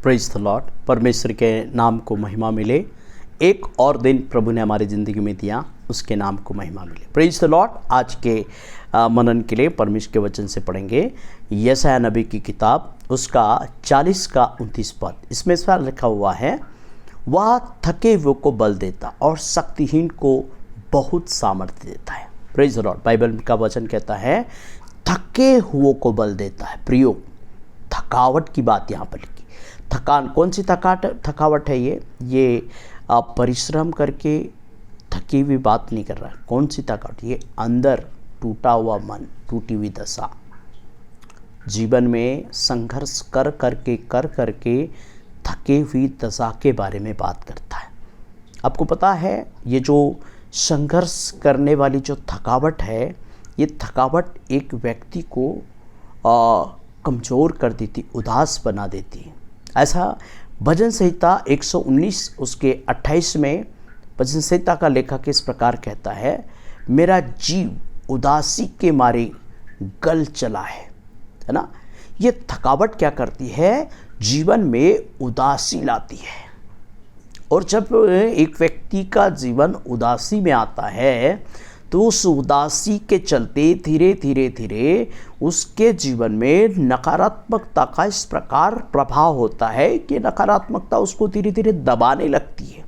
Praise the Lord. परमेश्वर के नाम को महिमा मिले। एक और दिन प्रभु ने हमारी ज़िंदगी में दिया, उसके नाम को महिमा मिले। Praise the Lord. आज के मनन के लिए परमेश्वर के वचन से पढ़ेंगे यशायाह नबी की किताब, उसका 40 का 29 पद। इसमें इस बार लिखा हुआ है, वह थके हुए को बल देता और शक्तिहीन को बहुत सामर्थ्य देता है। Praise the Lord. बाइबल का वचन कहता है थके हुए को बल देता है। प्रियो, थकावट की बात यहाँ पर लिखी। थकान, कौन सी थकावट है ये आप परिश्रम करके थकी हुई बात नहीं कर रहा है। कौन सी थकावट? ये अंदर टूटा हुआ मन, टूटी हुई दशा, जीवन में संघर्ष कर करके थकी हुई दशा के बारे में बात करता है। आपको पता है, ये जो संघर्ष करने वाली जो थकावट है, ये थकावट एक व्यक्ति को कमज़ोर कर देती, उदास बना देती है। ऐसा भजन संहिता 119 उसके 28 में भजन संहिता का लेखक इस प्रकार कहता है, मेरा जीव उदासी के मारे गल चला है ना। ये थकावट क्या करती है? जीवन में उदासी लाती है। और जब एक व्यक्ति का जीवन उदासी में आता है तो उस उदासी के चलते धीरे धीरे उसके जीवन में नकारात्मकता का इस प्रकार प्रभाव होता है कि नकारात्मकता उसको धीरे धीरे दबाने लगती है।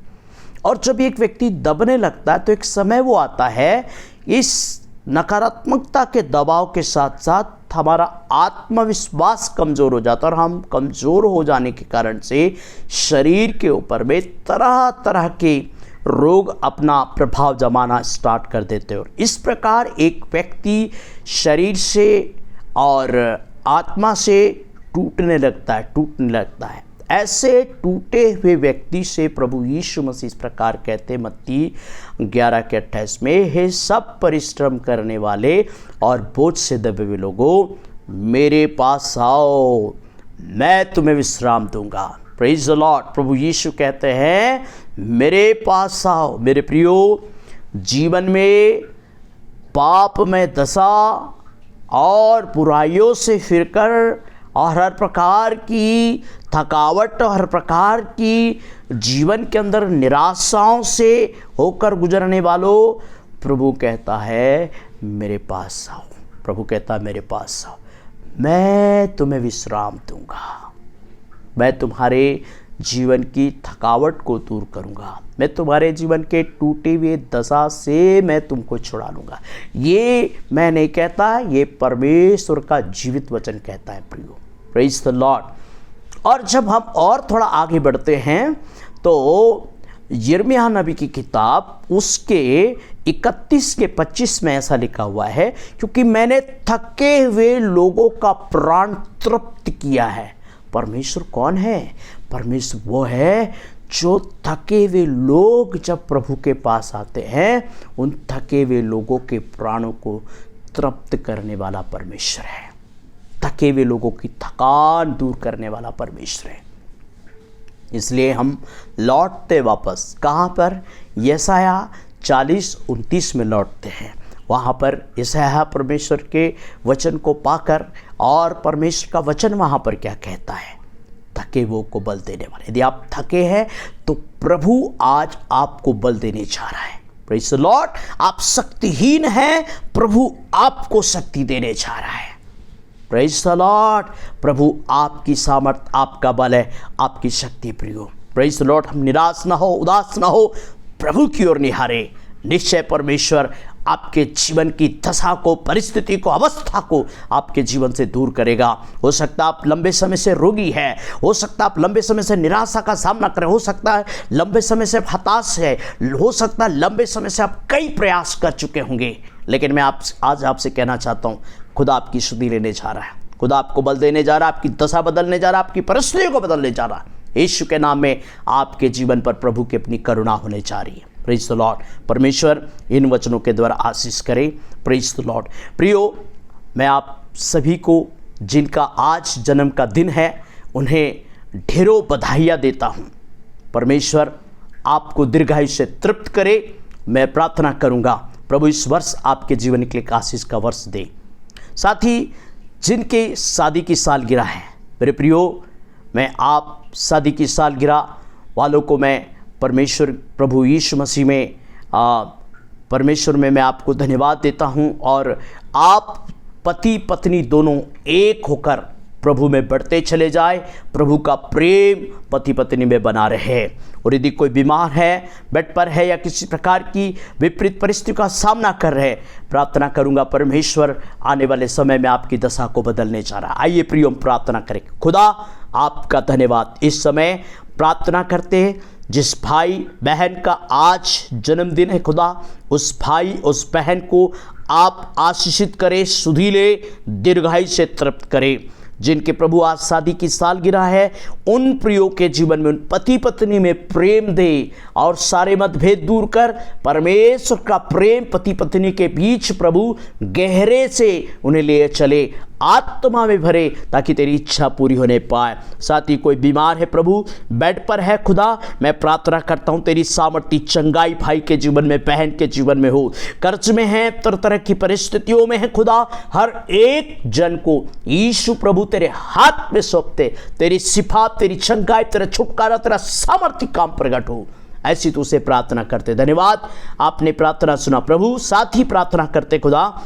और जब एक व्यक्ति दबने लगता है तो एक समय वो आता है, इस नकारात्मकता के दबाव के साथ साथ हमारा आत्मविश्वास कमज़ोर हो जाता है, और हम कमज़ोर हो जाने के कारण से शरीर के ऊपर में तरह तरह के रोग अपना प्रभाव जमाना स्टार्ट कर देते हैं। और इस प्रकार एक व्यक्ति शरीर से और आत्मा से टूटने लगता है। ऐसे टूटे हुए व्यक्ति से प्रभु यीशु मसीह इस प्रकार कहते, मत्ती 11 के 28 में, हे सब परिश्रम करने वाले और बोझ से दबे हुए लोगों, मेरे पास आओ, मैं तुम्हें विश्राम दूंगा। Praise the Lord. प्रभु यीशु कहते हैं, मेरे पास आओ। मेरे प्रियो, जीवन में पाप में दशा और बुराइयों से फिरकर और हर प्रकार की थकावट और हर प्रकार की जीवन के अंदर निराशाओं से होकर गुजरने वालों, प्रभु कहता है मेरे पास आओ। प्रभु कहता है मेरे पास आओ, मैं तुम्हें विश्राम दूंगा। मैं तुम्हारे जीवन की थकावट को दूर करूंगा। मैं तुम्हारे जीवन के टूटे हुए दशा से मैं तुमको छुड़ा लूँगा। ये मैं नहीं कहता, ये परमेश्वर का जीवित वचन कहता है प्रियो। Praise the Lord. और जब हम और थोड़ा आगे बढ़ते हैं तो यिर्मयाह नबी की किताब, उसके 31 के 25 में ऐसा लिखा हुआ है, क्योंकि मैंने थके हुए लोगों का प्राण तृप्त किया है। परमेश्वर कौन है? परमेश्वर वो है जो थके हुए लोग जब प्रभु के पास आते हैं, उन थके हुए लोगों के प्राणों को तृप्त करने वाला परमेश्वर है। थके हुए लोगों की थकान दूर करने वाला परमेश्वर है। इसलिए हम लौटते वापस कहाँ पर? यशायाह 40:29 में लौटते हैं। वहाँ पर यशायाह परमेश्वर के वचन को पाकर, और परमेश्वर का वचन वहाँ पर क्या कहता है? थके वो को बल देने वाले। यदि आप थके हैं तो प्रभु आज आपको बल देने जा रहा है। Praise the Lord. आप शक्तिहीन हैं, प्रभु आपको शक्ति देने जा रहा है। Praise the Lord. प्रभु आपकी सामर्थ, आपका बल है, आपकी शक्ति प्रियो। Praise the Lord. हम निराश ना हो, उदास ना हो, प्रभु की ओर निहारे। निश्चय परमेश्वर आपके जीवन की दशा को, परिस्थिति को, अवस्था को आपके जीवन से दूर करेगा। हो सकता है आप लंबे समय से रोगी है, हो सकता है आप लंबे समय से निराशा का सामना करें, हो सकता है लंबे समय से हताश है, हो सकता है लंबे समय से आप कई प्रयास कर चुके होंगे। लेकिन मैं आज आपसे कहना चाहता हूँ, खुदा आपकी सुधि लेने जा रहा है, खुदा आपको बल देने जा रहा है, आपकी दशा बदलने जा रहा है, आपकी परिस्थितियों को बदलने जा रहा है। यीशु के नाम में आपके जीवन पर प्रभु की अपनी करुणा होने जा रही है। Praise the Lord. परमेश्वर इन वचनों के द्वारा आशीष करे। Praise the Lord. प्रियो, मैं आप सभी को जिनका आज जन्म का दिन है, उन्हें ढेरों बधाइयाँ देता हूँ। परमेश्वर आपको दीर्घायु से तृप्त करे। मैं प्रार्थना करूँगा प्रभु इस वर्ष आपके जीवन के लिए आशीष का वर्ष दे। साथ ही जिनके शादी की सालगिरह है, मेरे प्रियो, मैं आप शादी की सालगिरह वालों को मैं परमेश्वर प्रभु यीशु मसीह में परमेश्वर में मैं आपको धन्यवाद देता हूं। और आप पति पत्नी दोनों एक होकर प्रभु में बढ़ते चले जाए, प्रभु का प्रेम पति पत्नी में बना रहे। और यदि कोई बीमार है, बेड पर है या किसी प्रकार की विपरीत परिस्थिति का सामना कर रहे, प्रार्थना करूंगा परमेश्वर आने वाले समय में आपकी दशा को बदलने जा रहा है। आइए प्रिय हम प्रार्थना करें। खुदा आपका धन्यवाद, इस समय प्रार्थना करते हैं जिस भाई बहन का आज जन्मदिन है, खुदा उस भाई उस बहन को आप आशीषित करें, सुधीले दीर्घायु से तृप्त करें। जिनके प्रभु आज शादी की सालगिरह है, उन प्रियो के जीवन में, उन पति पत्नी में प्रेम दे और सारे मतभेद दूर कर परमेश्वर का प्रेम पति पत्नी के बीच प्रभु गहरे से उन्हें ले चले, आत्मा में भरे, ताकि तेरी इच्छा पूरी होने पाए। साथ ही कोई बीमार है प्रभु, बेड पर है, खुदा मैं प्रार्थना करता हूँ तेरी सामर्थ्य चंगाई भाई के जीवन में, बहन के जीवन में हो। कर्ज में है, तरह तरह की परिस्थितियों में है, खुदा हर एक जन को यीशु प्रभु तेरे हाथ में सौंपते, तेरी सिफात, तेरी चंगाई, तेरा छुटकारा, तेरा सामर्थ्य काम प्रकट हो, ऐसी तो उसे प्रार्थना करते। धन्यवाद, आपने प्रार्थना सुना प्रभु। साथ ही प्रार्थना करते खुदा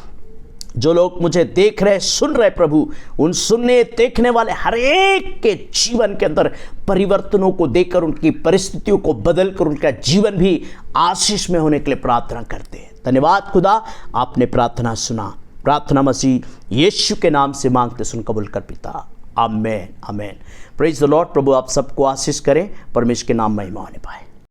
जो लोग मुझे देख रहे सुन रहे प्रभु, उन सुनने देखने वाले हर एक के जीवन के अंदर परिवर्तनों को देकर, उनकी परिस्थितियों को बदलकर उनका जीवन भी आशीष में होने के लिए प्रार्थना करते हैं। धन्यवाद खुदा, आपने प्रार्थना सुना। प्रार्थना मसीह यीशु के नाम से मांगते सुन कबूल कर पिता, amen amen. Praise the Lord. प्रभु आप सबको आशीष करें, परमेश्वर के नाम महिमा होने पाए।